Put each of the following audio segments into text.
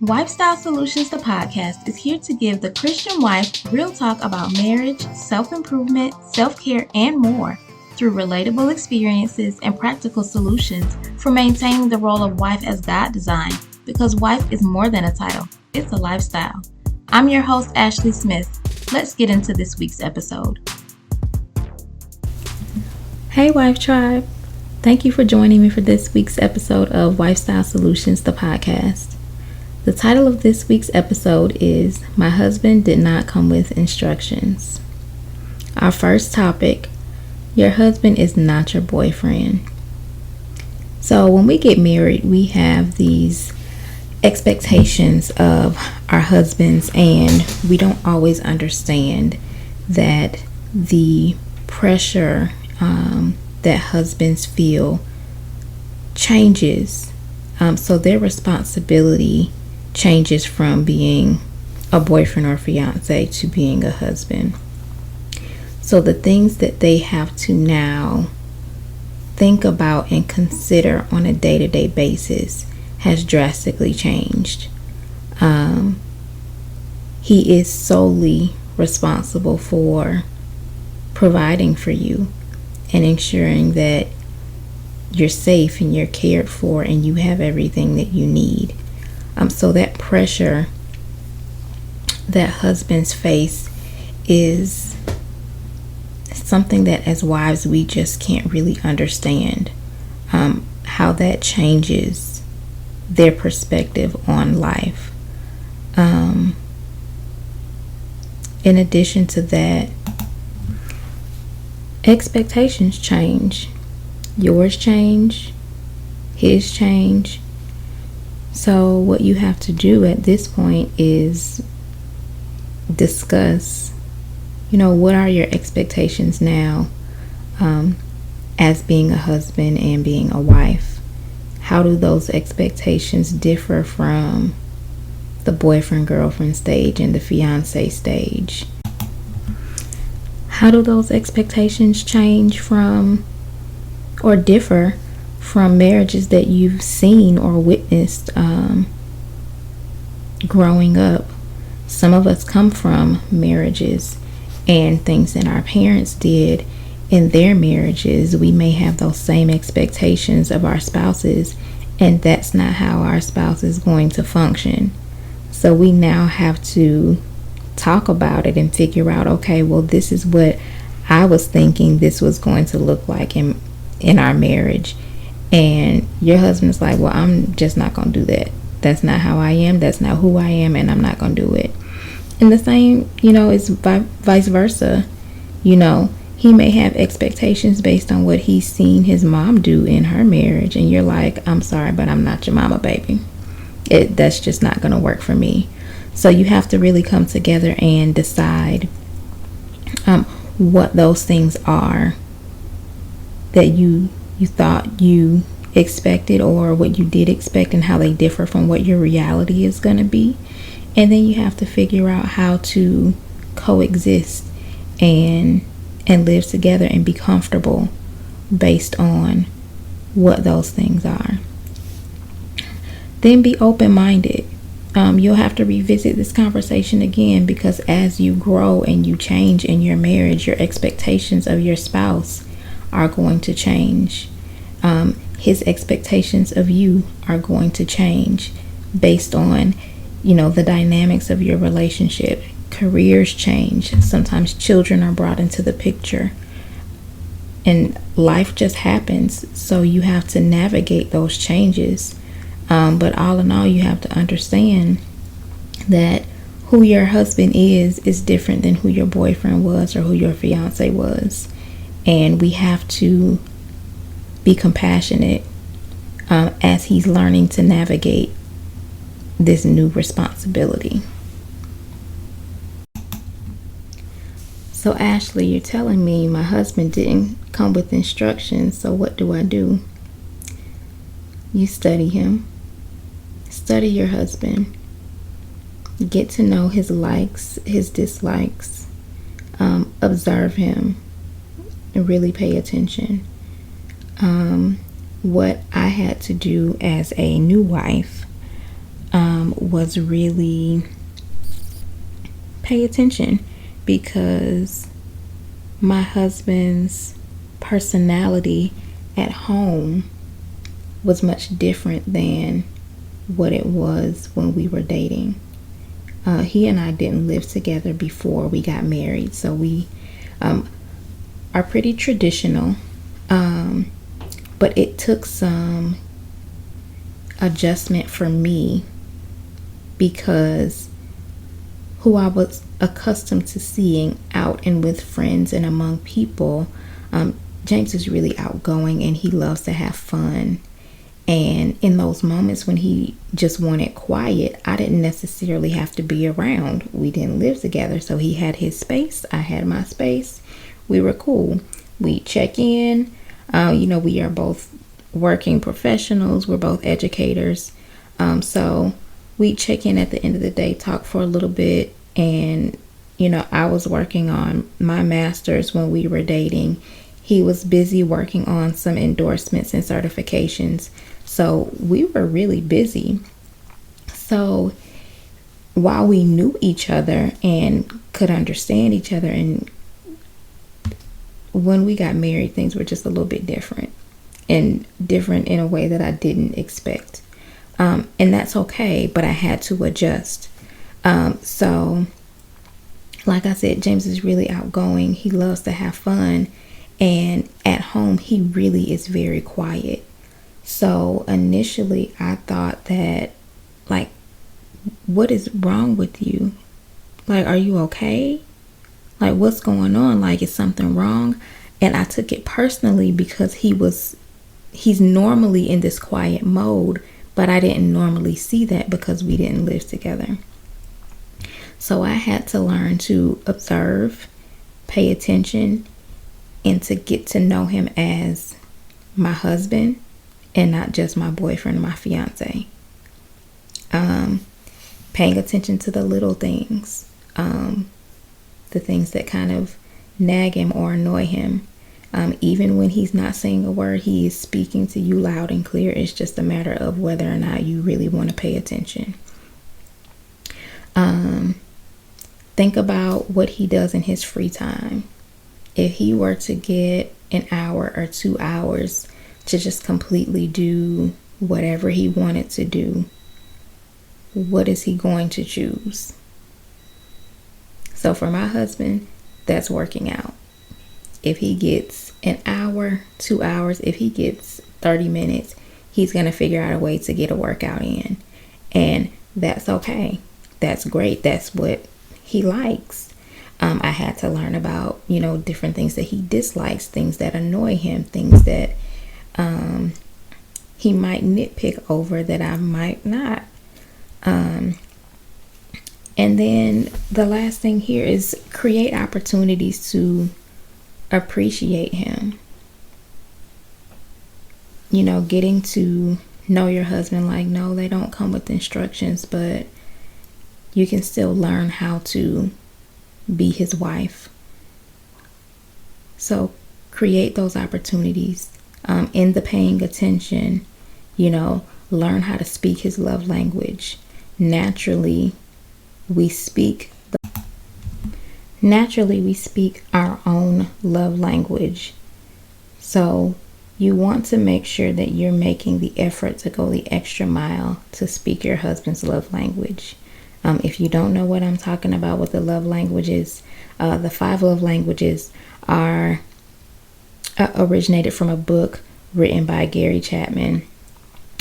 Lifestyle Solutions, the podcast, is here to give the Christian wife real talk about marriage, self-improvement, self-care, and more through relatable experiences and practical solutions for maintaining the role of wife as God designed, because wife is more than a title, it's a lifestyle. I'm your host, Ashley Smith. Let's get into this week's episode. Hey, Wife Tribe. Thank you for joining me for this week's episode of Lifestyle Solutions, the podcast. The title of this week's episode is My Husband Did Not Come with Instructions. Our first topic, your husband is not your boyfriend. So when we get married, we have these expectations of our husbands, and we don't always understand that the pressure that husbands feel changes. So their responsibility changes from being a boyfriend or fiance to being a husband. So the things that they have to now think about and consider on a day-to-day basis has drastically changed. He is solely responsible for providing for you and ensuring that you're safe and you're cared for and you have everything that you need. So that pressure that husbands face is something that as wives we just can't really understand how that changes their perspective on life. In addition to that, expectations change. Yours change, his change. So what you have to do at this point is discuss, what are your expectations now as being a husband and being a wife? How do those expectations differ from the boyfriend-girlfriend stage and the fiance stage? How do those expectations change from or differ from marriages that you've seen or witnessed growing up? Some of us come from marriages and things that our parents did in their marriages. We may have those same expectations of our spouses, and that's not how our spouse is going to function. So we now have to talk about it and figure out, okay, well, this is what I was thinking this was going to look like in our marriage. And your husband's like, well, I'm just not going to do that. That's not how I am. That's not who I am, and I'm not going to do it. And the same, is vice versa. He may have expectations based on what he's seen his mom do in her marriage. And you're like, I'm sorry, but I'm not your mama, baby. That's just not going to work for me. So you have to really come together and decide what those things are that you thought you expected, or what you did expect, and how they differ from what your reality is going to be. And then you have to figure out how to coexist and live together and be comfortable based on what those things are. Then be open-minded. You'll have to revisit this conversation again, because as you grow and you change in your marriage, your expectations of your spouse are going to change. His expectations of you are going to change based on, the dynamics of your relationship. Careers change. Sometimes children are brought into the picture. And life just happens. So you have to navigate those changes. But all in all, you have to understand that who your husband is different than who your boyfriend was or who your fiance was. And we have to be compassionate as he's learning to navigate this new responsibility. So Ashley, you're telling me my husband didn't come with instructions, so what do I do? You study him. Study your husband. Get to know his likes, his dislikes. Observe him and really pay attention. What I had to do as a new wife was really pay attention, because my husband's personality at home was much different than what it was when we were dating. He and I didn't live together before we got married, so we are pretty traditional, but it took some adjustment for me, because who I was accustomed to seeing out and with friends and among people, James is really outgoing and he loves to have fun. And in those moments when he just wanted quiet, I didn't necessarily have to be around. We didn't live together, so he had his space, I had my space. We were cool. We check in. We are both working professionals. We're both educators. So we check in at the end of the day, talk for a little bit. And, I was working on my master's when we were dating. He was busy working on some endorsements and certifications. So we were really busy. So while we knew each other and could understand each other, and when we got married, things were just a little bit different, and different in a way that I didn't expect. And that's okay, but I had to adjust. So like I said, James is really outgoing. He loves to have fun. And at home, he really is very quiet. So initially, I thought that, like, what is wrong with you? Like, are you okay? Like, what's going on? Like, is something wrong? And I took it personally because he's normally in this quiet mode, but I didn't normally see that because we didn't live together. So I had to learn to observe, pay attention, and to get to know him as my husband and not just my boyfriend or my fiance. Paying attention to the little things, the things that kind of nag him or annoy him. Even when he's not saying a word, he is speaking to you loud and clear. It's just a matter of whether or not you really want to pay attention. Think about what he does in his free time. If he were to get an hour or 2 hours to just completely do whatever he wanted to do, what is he going to choose? So for my husband, that's working out. If he gets an hour, 2 hours, if he gets 30 minutes, he's going to figure out a way to get a workout in. And that's okay. That's great. That's what he likes. I had to learn about, different things that he dislikes, things that annoy him, things that he might nitpick over that I might not. And then the last thing here is create opportunities to appreciate him. Getting to know your husband, like, no, they don't come with instructions, but you can still learn how to be his wife. So create those opportunities. In the paying attention, learn how to speak his love language. Naturally, we speak our own love language. So you want to make sure that you're making the effort to go the extra mile to speak your husband's love language. If you don't know what I'm talking about with the love languages, the 5 love languages are originated from a book written by Gary Chapman.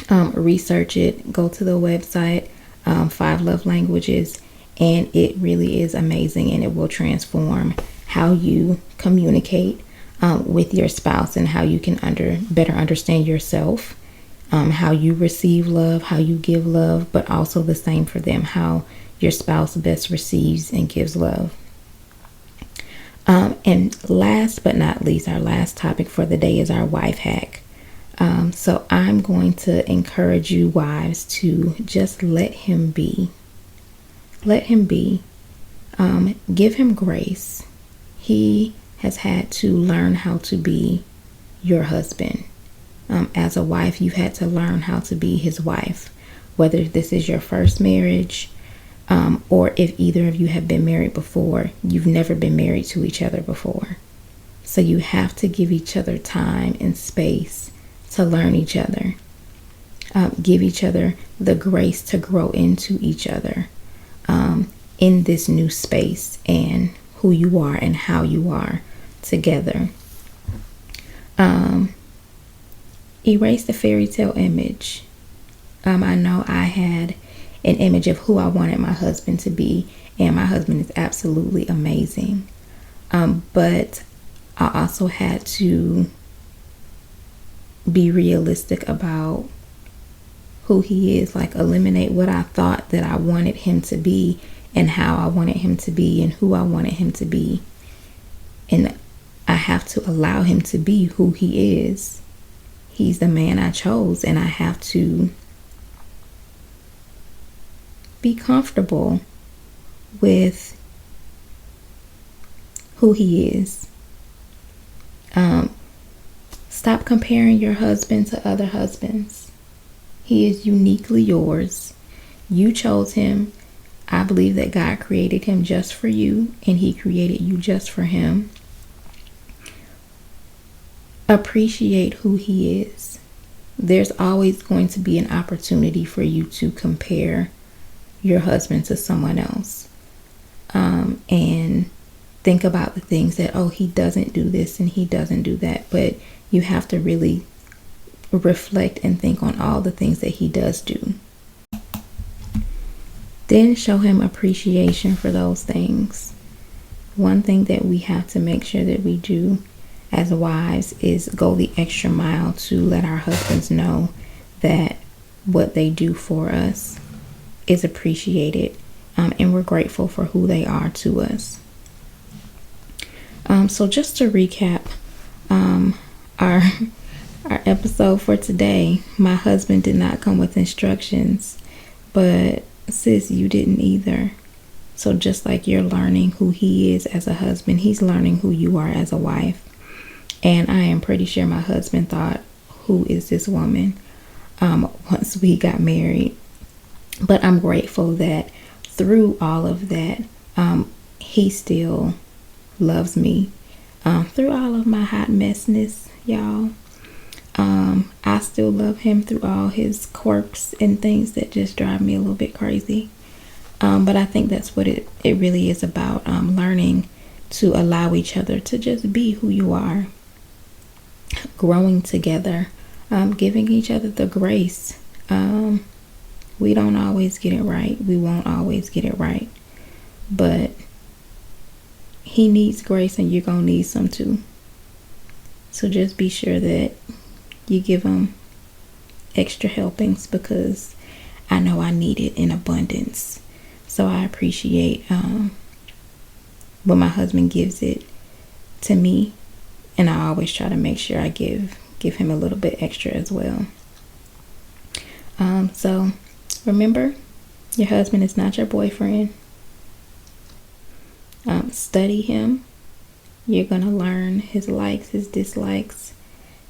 Research it, go to the website, 5 love languages, and it really is amazing, and it will transform how you communicate with your spouse and how you can better understand yourself, how you receive love, how you give love, but also the same for them, how your spouse best receives and gives love. And last but not least, our last topic for the day is our wife hack. So I'm going to encourage you wives to just let him be. Let him be. Give him grace. He has had to learn how to be your husband. As a wife, you've had to learn how to be his wife. whether this is your first marriage, or if either of you have been married before, you've never been married to each other before. So you have to give each other time and space to learn each other. Give each other the grace to grow into each other in this new space and who you are and how you are together. Erase the fairy tale image. I know I had an image of who I wanted my husband to be, and my husband is absolutely amazing. But I also had to be realistic about who he is, like eliminate what I thought that I wanted him to be and how I wanted him to be and who I wanted him to be. And I have to allow him to be who he is. He's the man I chose, and I have to be comfortable with who he is. Stop comparing your husband to other husbands. He is uniquely yours. You chose him. I believe that God created him just for you, and he created you just for him. Appreciate who he is. There's always going to be an opportunity for you to compare your husband to someone else. And think about the things that, oh, he doesn't do this and he doesn't do that. But you have to really reflect and think on all the things that he does do. Then show him appreciation for those things. One thing that we have to make sure that we do as wives is go the extra mile to let our husbands know that what they do for us is appreciated, and we're grateful for who they are to us. So just to recap our episode for today, my husband did not come with instructions, but sis, you didn't either. So just like you're learning who he is as a husband, he's learning who you are as a wife. And I am pretty sure my husband thought, who is this woman? Once we got married. But I'm grateful that through all of that, he still loves me. Through all of my hot messness, y'all. I still love him through all his quirks and things that just drive me a little bit crazy. But I think that's what it really is about, learning to allow each other to just be who you are. Growing together, giving each other the grace. We don't always get it right. We won't always get it right. But he needs grace, and you're going to need some too. So just be sure that you give him extra helpings, because I know I need it in abundance. So I appreciate when my husband gives it to me. And I always try to make sure I give him a little bit extra as well. So remember, your husband is not your boyfriend. Study him. You're going to learn his likes, his dislikes.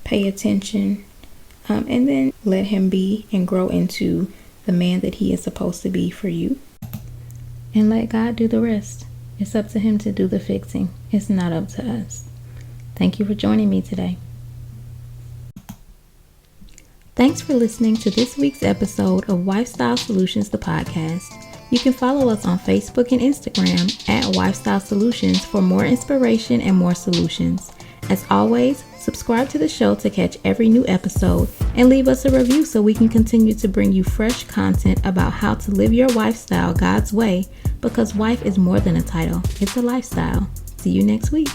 Pay attention. And then let him be and grow into the man that he is supposed to be for you. And let God do the rest. It's up to him to do the fixing. It's not up to us. Thank you for joining me today. Thanks for listening to this week's episode of Wifestyle Solutions, the podcast. You can follow us on Facebook and Instagram at Wifestyle Solutions for more inspiration and more solutions. As always, subscribe to the show to catch every new episode, and leave us a review so we can continue to bring you fresh content about how to live your lifestyle God's way, because wife is more than a title, it's a lifestyle. See you next week.